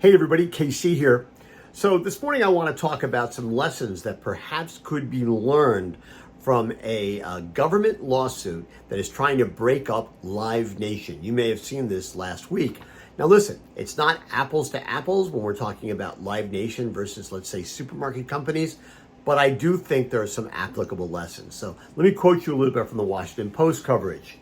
Hey everybody, KC here. So this morning I want to talk about some lessons that perhaps could be learned from a government lawsuit that is trying to break up Live Nation. You may have seen this last week. Now listen, it's not apples to apples when we're talking about Live Nation versus, let's say, supermarket companies, but I do think there are some applicable lessons. So let me quote you a little bit from the Washington Post coverage.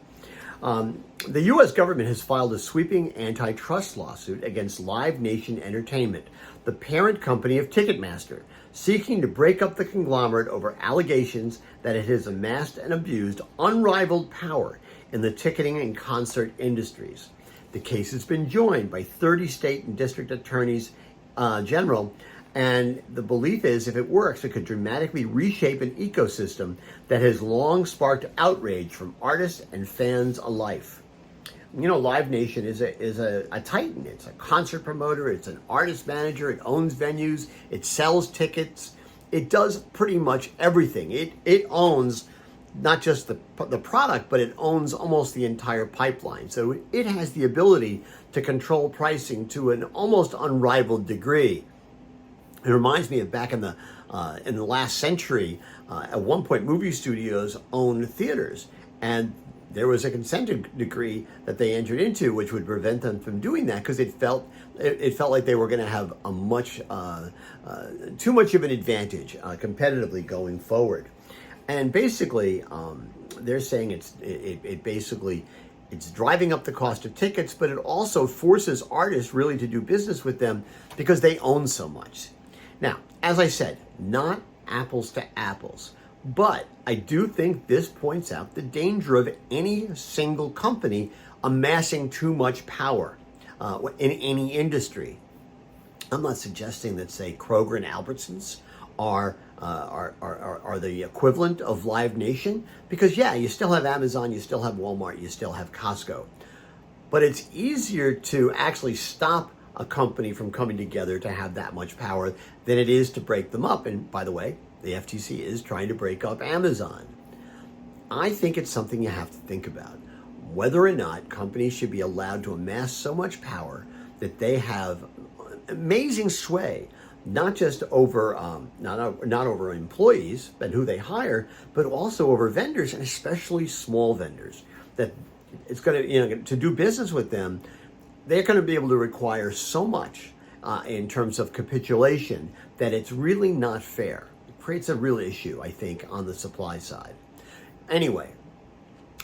The U.S. government has filed a sweeping antitrust lawsuit against Live Nation Entertainment, the parent company of Ticketmaster, seeking to break up the conglomerate over allegations that it has amassed and abused unrivaled power in the ticketing and concert industries. The case has been joined by 30 state and district attorneys general, and the belief is if it works, it could dramatically reshape an ecosystem that has long sparked outrage from artists and fans alike. You know, Live Nation is a titan. It's a concert promoter. It's an artist manager. It owns venues. It sells tickets. It does pretty much everything. It owns not just the product, but it owns almost the entire pipeline. So it has the ability to control pricing to an almost unrivaled degree. It reminds me of back in the last century. At one point, movie studios owned theaters, and there was a consent decree that they entered into, which would prevent them from doing that because it felt like they were going to have a too much of an advantage competitively going forward. And basically, they're saying it's driving up the cost of tickets, but it also forces artists really to do business with them because they own so much. Now, as I said, not apples to apples, but I do think this points out the danger of any single company amassing too much power in any industry. I'm not suggesting that, say, Kroger and Albertsons are the equivalent of Live Nation, because yeah, you still have Amazon, you still have Walmart, you still have Costco, but it's easier to actually stop a company from coming together to have that much power than it is to break them up. And by the way, the FTC is trying to break up Amazon. I think it's something you have to think about, whether or not companies should be allowed to amass so much power that they have amazing sway, not just over not over employees and who they hire, but also over vendors, and especially small vendors. That it's going to, to do business with them, they're going to be able to require so much in terms of capitulation that it's really not fair. It creates a real issue, I think, on the supply side. Anyway,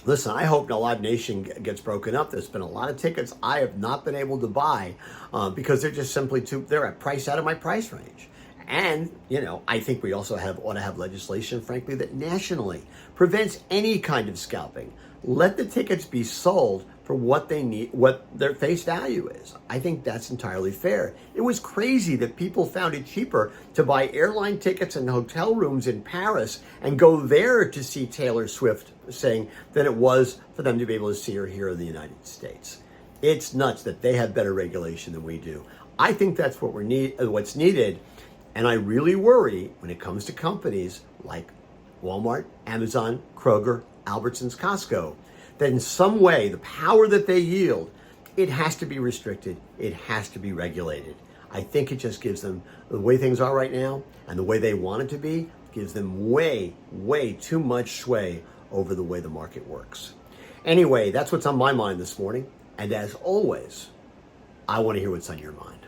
listen, I hope Live Nation gets broken up. There's been a lot of tickets I have not been able to buy because they're just simply they're at price out of my price range. And, I think we also ought to have legislation, frankly, that nationally prevents any kind of scalping. Let the tickets be sold for what they need, what their face value is. I think that's entirely fair. It was crazy that people found it cheaper to buy airline tickets and hotel rooms in Paris and go there to see Taylor Swift sing than it was for them to be able to see her here in the United States. It's nuts that they have better regulation than we do. I think that's what's needed. And I really worry when it comes to companies like Walmart, Amazon, Kroger, Albertsons, Costco, that in some way the power that they yield, it has to be restricted, it has to be regulated. I think it just gives them, the way things are right now and the way they want it to be, gives them way, way too much sway over the way the market works. Anyway, that's what's on my mind this morning. And as always, I want to hear what's on your mind.